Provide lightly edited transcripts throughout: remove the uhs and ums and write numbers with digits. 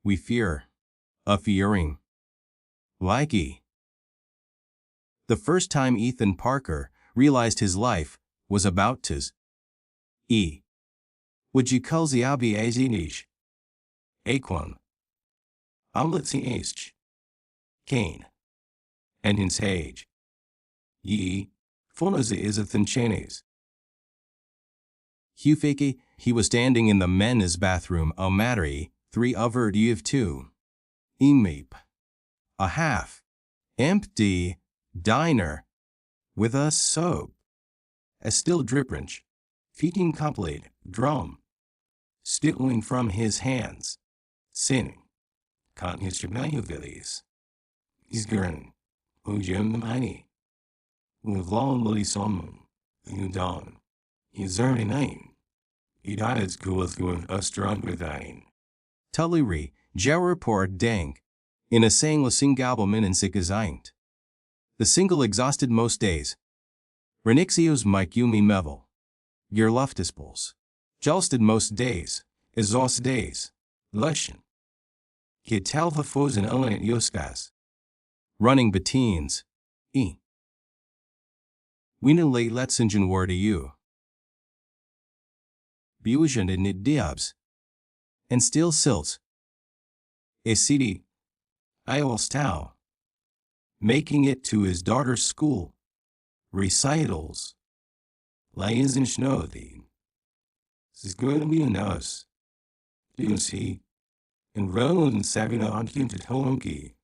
We fear. A fearing. Likey. The first time Ethan Parker realized his life was about to e. Would you call the abi azinish? Aquan. Amlitsi Kane. And his age. Ye. Fonazi is a thinchanes. Hufake, he was standing in the men's bathroom a mattery, 3 over you 2. Emeep. A half. Empty. Diner. With a soap. A still driprange. Feeding complete. Drum. Stittling from his hands. Sinning. Caught his Jamahuvilis. He's grin. Ujim the money. With long lily somun. You don. He's earning name. He died at school with us drunk with thine. Tulliri, Jerraport Dank. In a saying la singabelman and sikazint. The single exhausted most days. Renixios Mike Yumi Mevel. Gerluftisples. Jalsted most days. Exhaust days. Lushen. Kitalva foes and Elant Yoskas. Running Beteens. E. Wina late Letsingen word to you. Bujan and Nid Diabs. And still silts. A city. Iol's Tau. Making it to his daughter's school. Recitals. Lions and snow thee. This is going to be a nose. Do you see? And Roland and Savina on him to Tolonki.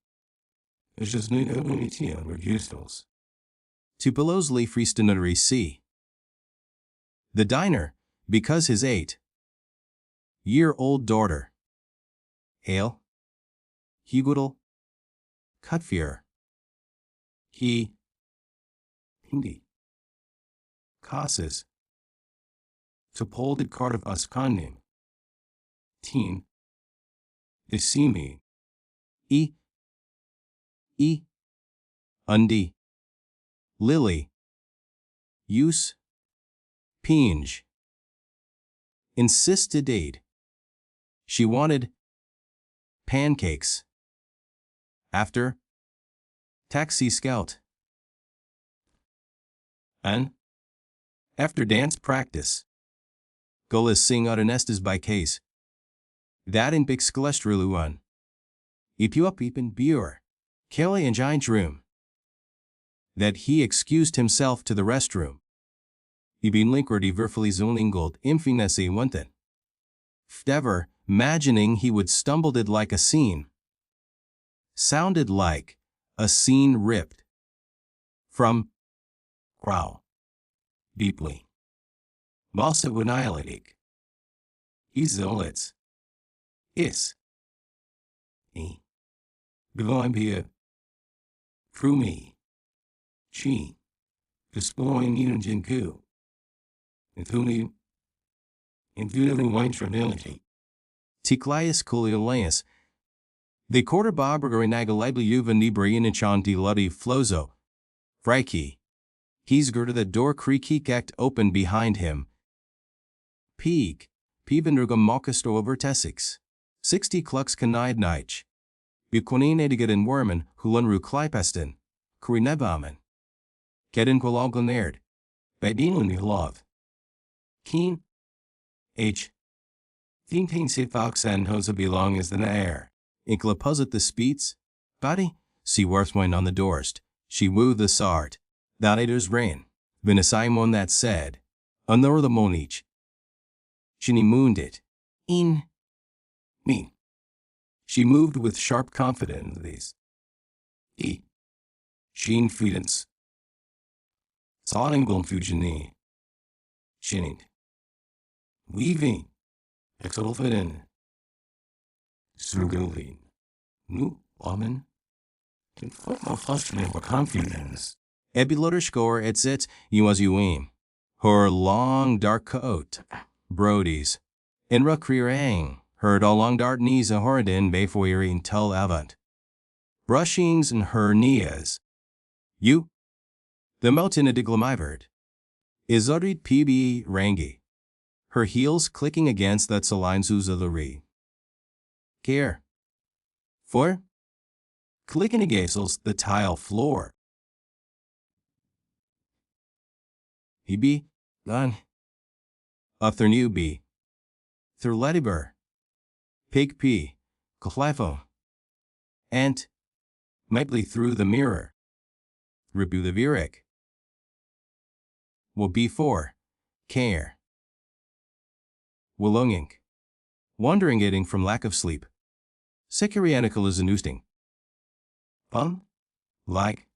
It's just no ability on reducers. Tupelosly Freestonary C. The diner, because his 8-year-old daughter. Hale. Hugudel. Cutfear. He. Hindi. Causes. Tupolded card of Uskannim. Teen. Isimi. E. Undi. Lily. Use. Pinge. Insisted aid. She wanted pancakes. After Taxi Scout. And after dance practice. Golas sing Autonestas by case. That in big Skelestruluan. Ipuapipan Bure. Kelly and Giant room. That he excused himself to the restroom. Ibin Linkrodi Verfuli Zolingold Imfinesi Wunten. Fdever, imagining he would stumbled it like a scene. Sounded like a scene ripped from Crow. Deeply. Malsa Winialitik. Izolits. Is. E. Gavoimbia. Frumi. Chi. Despoin Yunjinku. Inthuni. Intuitively wine trinility. Ticlias Culeolaeus. The quarter barber in Agalibli Uva Nibrian Chanti Ludi Flozo. Friki. He's girded the door creaky act open behind him. Peak. Pivendruga Mokasto over Tessix. 60 Klux Kanide Nich. Bukonin Edigat and Werman, Hulanru Klipeston. Kurinebaman. Kedin Qualoglanerd. Badinun love. Keen. H. Thinking Sitfox and Hosa belong as the air. Inclapuzet the speets. Body. See Worthwine on the doorst. She woo the sart. That ader's rain. Vinasimon that said. Anor the monich. Shini mooned it. In. Me. She moved with sharp confidence. E. Sheen Fidence. Sawinglum Fujini. Shinning. Weaving. Exolfiden. Surgilvin. Nu, woman. Can foot my flush me for confidence. Ebiloderskor et zit, you as you aim. Her long dark coat. Brody's. Inra creerang. Heard all long dart knees a horidin befoirin tull avant. Brushings and her knees. You. The motina diglamivert. Izorid pb rangi. Her heels clicking against that saline zuzaluri. Care. 4. Klikkenigazels the tile floor. Ibi, gan. Uthernubi. Thurletiber. Pig P. Chlefo. Ant. Mightly through the mirror. Rebu the Virik. Will be 4. Care. Willungink. Wandering eating from lack of sleep. Sekirianical is anoosting. Like.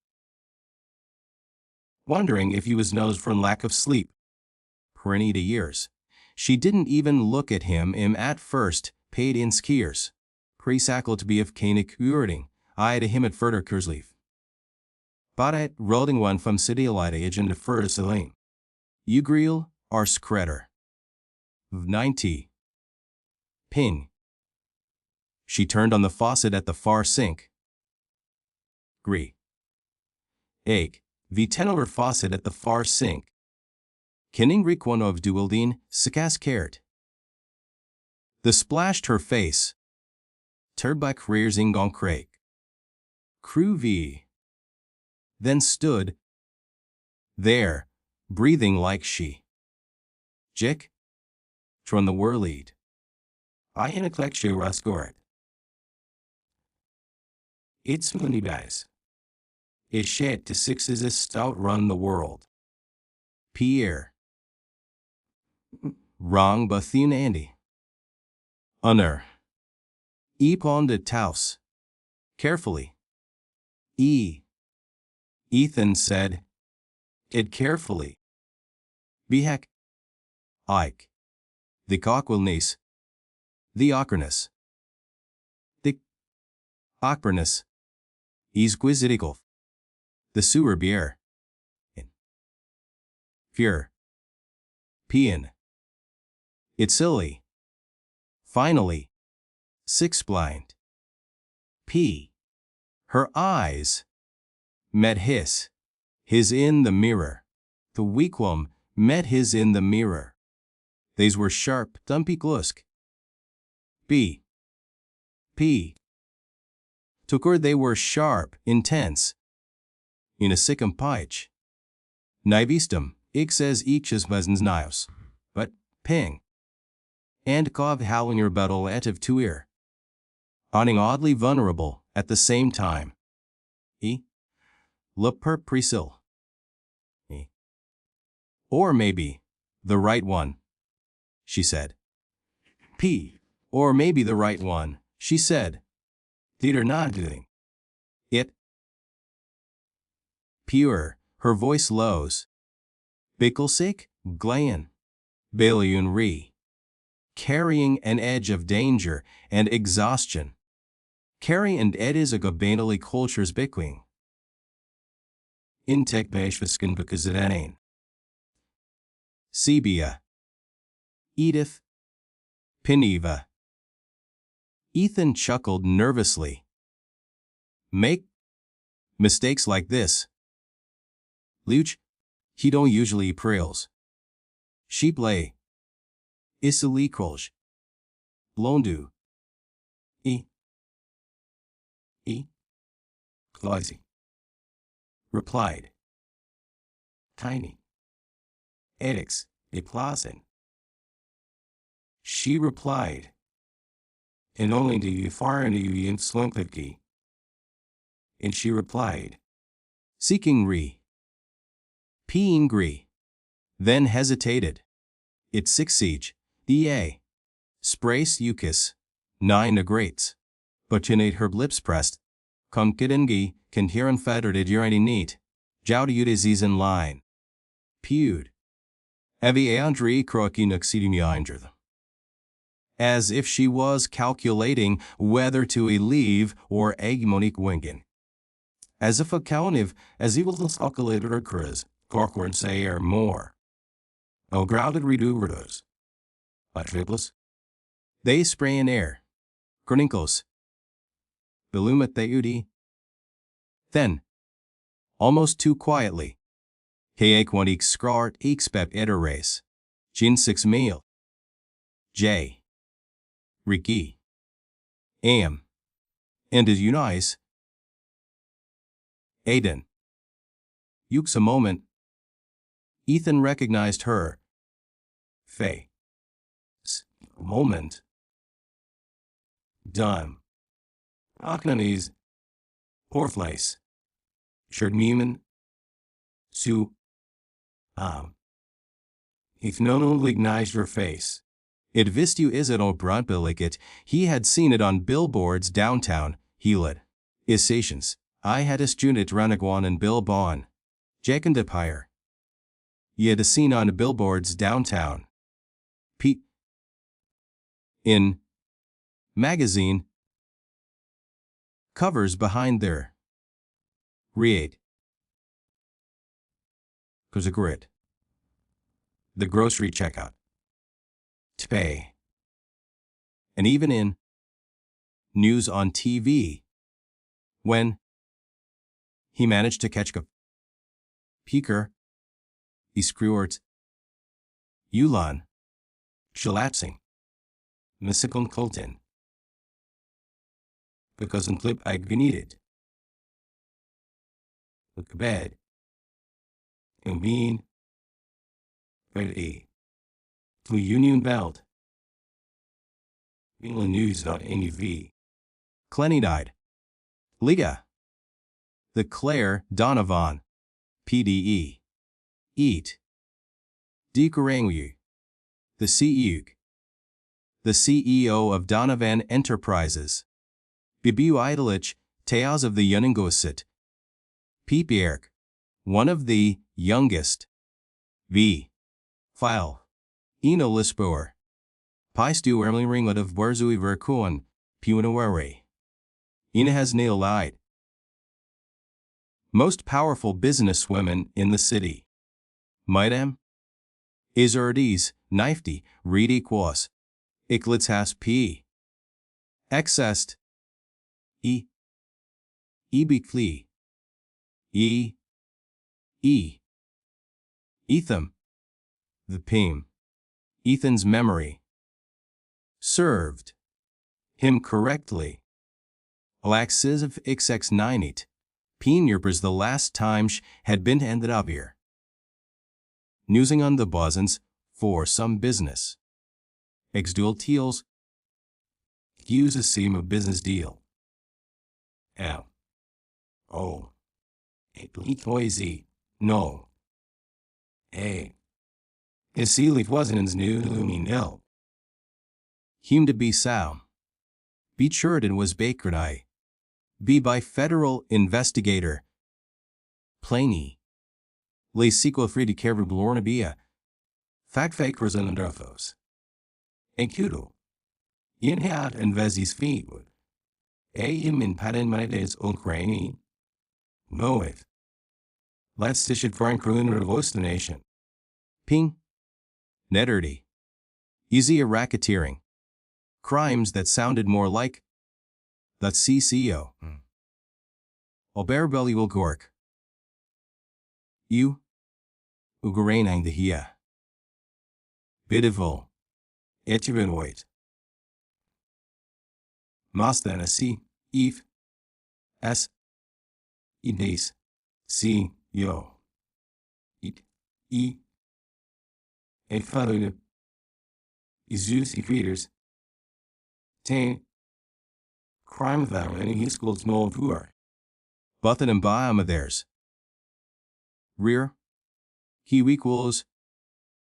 Wondering if he was nosed from lack of sleep. Perenita years. She didn't even look at him at first, paid in skiers. Pre-sackle to be of Kanik Uerding, I to him at further Kursleaf. Badet rolding one from city alite agent to further Selene. Ugriel, our skretter. 90. Ping. She turned on the faucet at the far sink. Gri. Egg. The tenor faucet at the far sink. Kenning Rikwan of Duildine, Sikas cared. The splashed her face. Turbak rears Ingon Craig. Crew V. Then stood. There, breathing like she. Jick. Tron the whirlead. I ineclectio rascoret. It's money guys. Is shed to 6 is a stout run the world. Pierre. Wrong Bethune Andy. Unner. Epon de Taus. Carefully. Ethan said. It carefully. Behek. Ike. The Coquilnice. The Ockerness. The Ockburness. Isquizitical. The sewer beer. In. Fear. Pian. It's silly. Finally. 6 blind. P. Her eyes met his in the mirror. The weakwom met his in the mirror. These were sharp, dumpy glusk. B. P. Took her they were sharp, intense. In a sick'em pich. Nivistum, says ichas buzzens nios. But, ping. And kov howling your buttle etiv to ear. Awning oddly vulnerable, at the same time. Le per presil. Or maybe, the right one. She said. P. Or maybe the right one, she said. Did not doing. It. Pure, her voice lows. Bicklesick, Glayan. Baliun re. Carrying an edge of danger and exhaustion. Carry and ed is a gabanally culture's bickwing. Intek bashviskin because it ain't. Sebia. Edith. Pineva. Ethan chuckled nervously. Make mistakes like this. Luch, he don't usually prills. Sheep lay. Isili krolj. Blondu. Cloisy. Replied. Tiny. Edix, Eplazen. She replied. And only do you far into you in slunkivki. And she replied. Seeking re. Peeing gri. Then hesitated. It 6 siege. Da. Sprace ukis. 9 agrates. Buchinate her lips pressed. Kumkidengi, can hear unfettered idurani neat. Jaudiudizis in line. Pewed. Evi Andri kroki nuxidimiaindrth. As if she was calculating whether to leave or egmonic wingen. As if a cowniv, as evil as calculated or cris, corcorn say more. O grounded reduverdos. Latribus. They spray in air. Cornincos. Belumet theudi. Then. Almost too quietly. Keequantik scrart expep ederace. Gin 6 meal. J. Riki. Am. And is you nice? Aiden. Yukes a moment. Ethan recognized her. Faye. Moment. Dime. Aknanis. Porflace. Sherdmeeman. Sue. If no one recognized your face. It visst you is it o brandbilliget, he had seen it on billboards downtown, Helid. Is stations. I had a student Ranagwan and Bill Bon. Jack and Depire. Ye had a seen on billboards downtown. Pete. In. Magazine. Covers behind there. Read. Cause a grid. The grocery checkout. To pay. And even in. News on TV. When. He managed to catch a. Peeker. Iskruort. Ulan. Shalatsing. Missikon Colton. Because in clip I needed. Look bad. And mean. Ready. To Union Belt. Finland News.NUV. Clenny died. Liga. The Claire Donovan. PDE. Eat. Dikurangu. The CEO. The CEO of Donovan Enterprises. Bibu Idalich, Teos of the Yuningosit. Pipierk. One of the youngest. V. File. Eno Lisboer. Paistu Ermly Ringlet of Burzui Verkuan, Puinaware. Ina has nail lied. Most powerful businesswomen in the city. Midam. Izerdes, Knifty, Reedy Quas. Iklitz has P. Excest. E. Ebikli. E. Etham. The Pim. Ethan's memory. Served. Him correctly. Alaxiz of XX98. Peenyerpers the last time had been ended up here. Newsing on the Bosons, for some business. Exdual teals. Use a seam of business deal. L. O. Toysy. No. A. His sealy wasn't new no. Him to be sow. Be Sheridan was Baker I. Be by federal investigator. Planey. Le sequel free to Kervu Blornabia. Fact fakers and underthos. Encudo. In hat and Vezis feet would. Im in patent my days Ukraine. No if. Let's dish it for Krulin revost the nation. Ping. Netterty. Easy a racketeering. Crimes that sounded more like the CCO. Oberbelly will gork. You. Ugarainang the hia. Bidivul. Etivinoid. Mastan C. Eve. S. Idis. C. Yo. It. E. A father. Izus feeders. Tain. Crime thou and he schools no poor. Button and Baama theirs. Rear. He equals.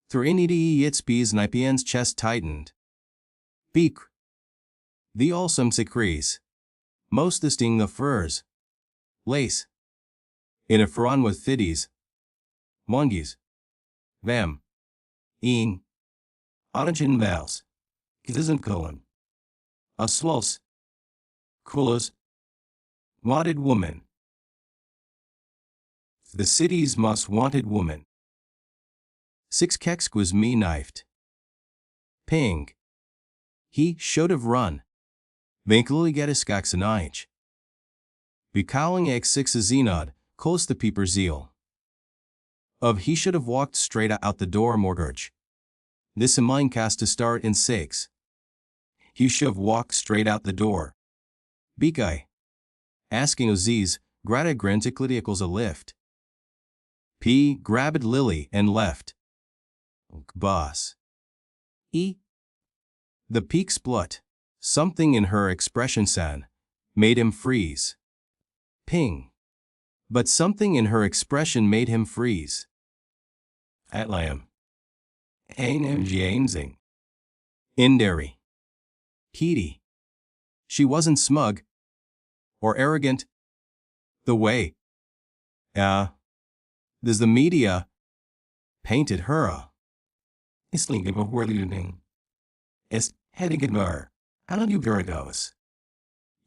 Thrinity its bees Nipien's chest tightened. Beak. The awesome secrees. Most disting the furs. Lace. In a fron with thiddies. Mongies. Vam. Eing. Orangen vals. Kizism colon. A slos. Kulas. Wanted woman. The city's most wanted woman. 6 kex was me knifed. Ping. He should have run. Vinkily get his skaxanage. Becowling x 6 a zenod, close the peeper zeal. Of he should have walked straight out the door mortgage. This a mine cast to start in 6. He should have walked straight out the door. Bikay. Asking Aziz, grata granticlity equals a lift. P. Grabbed Lily and left. Boss. E. The peak splut. Something in her expression san made him freeze. Ping. But something in her expression made him freeze. Atlam. Ain't Jamesing. Inderi. Petey. She wasn't smug. Or arrogant. The way. Does the media painted her. Islinga behorluning. Es hedigadar. Alan Ugaragos.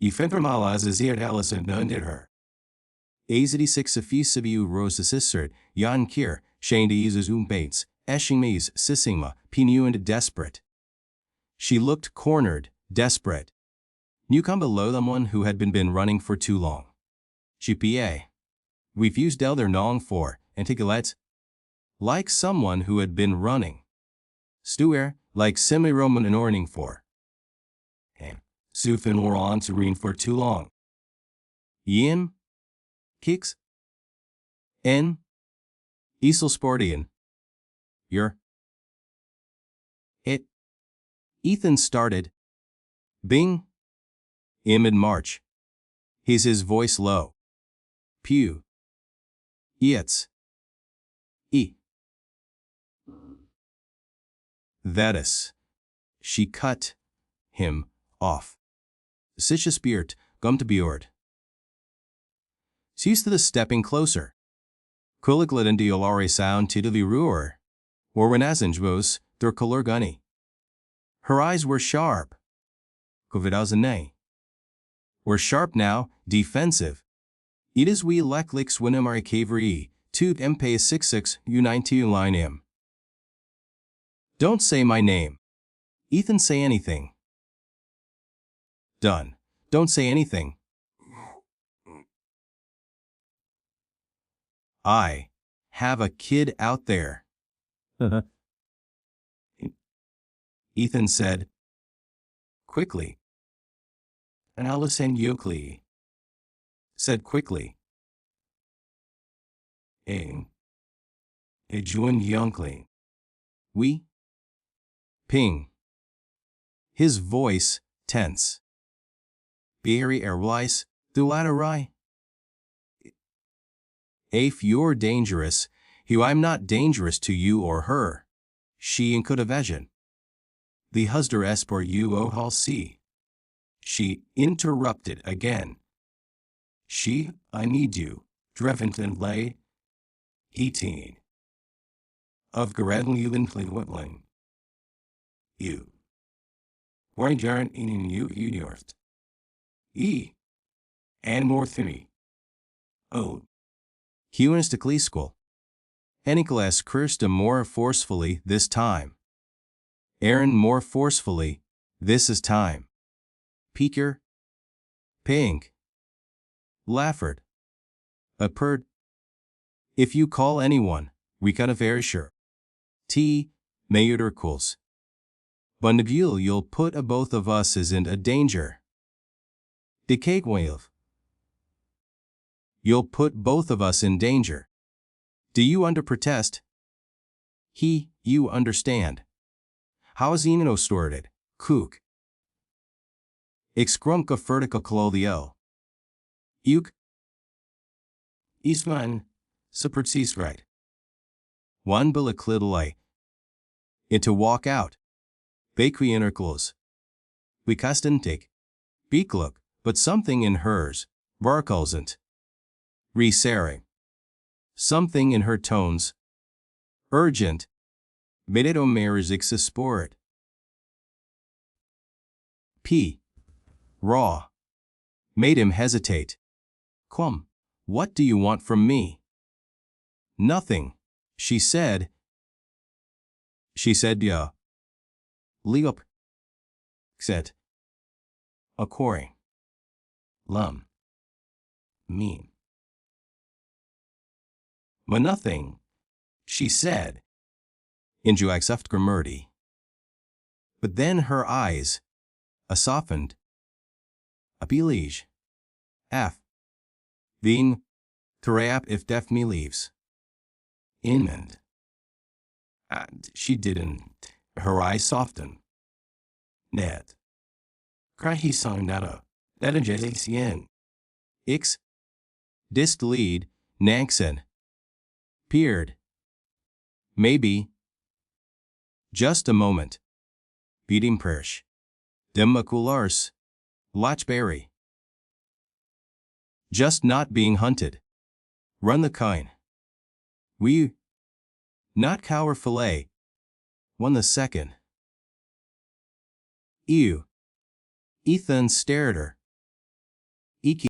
Ifentramalas is here Allison nunded her. Az86 Safisabiu Rose Sissert, Jan Kier, Shane de Ises Bates, Eschingmes, Sissingma, Pinu and desperate. She looked cornered, desperate. You come below someone who had been running for too long. She pa. We've used Elder Nong for, Antigalets. Like someone who had been running. Stuer, like semi-Roman and orning for. Sufin or on serene for too long. Yim. Kicks. N. Isel Sportian. Your. It. Ethan started. Bing. In March. His voice low. Pew. Yets. E. That is. She cut him off. Sitcha Spiert, gum to Bjord. Sees to the stepping closer. Kuliglet and diolare sound to the ruer. Or when asinjvos, der color gunny. Her eyes were sharp. Covidazane. Were sharp now, defensive. It is we leklix winamari cavery, 2 mp 66 u90 line m. Don't say my name. Ethan say anything. Done. Don't say anything. I have a kid out there. Ethan said. Quickly. And Alison Euclid said quickly. A joined youngly. We. Ping. His voice tense. Beery erwise, dulatterai. If you're dangerous, I'm not dangerous to you or her. She in could vision. The husder espor you o hal see. She interrupted again. I need you, Dreventon lay. 18. Of Garedleuven Plewitling. You. Why jarn in you yorst. E. And more thimmy. Oh. Huans to Clee School. Eniklas Kirsta more forcefully this time. Aaron more forcefully, this is time. Peeker. Pink. Lafford. Aperd. If you call anyone, we cut a very sure. T. Mayuderkuls. Bundagul you'll put a both of us is in a danger. Decagwave. You'll put both of us in danger. Do you under protest? You understand. How is Enino stored it? Kook. Excrumka fertica clothiel. Uk. Eastman. Supertsees right. One billiclidlay. Into walk out. Bakery interclose. We castentik. Beaklook, but something in hers. Barkulsent. Resaring. Something in her tones. Urgent. Meditomerizix sport. P. Raw. Made him hesitate. Quum. What do you want from me? Nothing, she said. Yeah. Leop. Set. A quarry. Lum. Mean. But nothing, she said. Inju accept gramurdi. But then her eyes, softened. Appelige. F. Veen. Terap if def me leaves. Inmend. And she didn't. Her eyes soften. Ned. Cry he sung nada. That a JCN. Ix. Dist lead. Nankson. Peered. Maybe. Just a moment. Beating Persh. Demaculars. Lachberry. Just not being hunted. Run the kine. We. Not cower fillet. Won the second. Ew. Ethan stared her. Iki.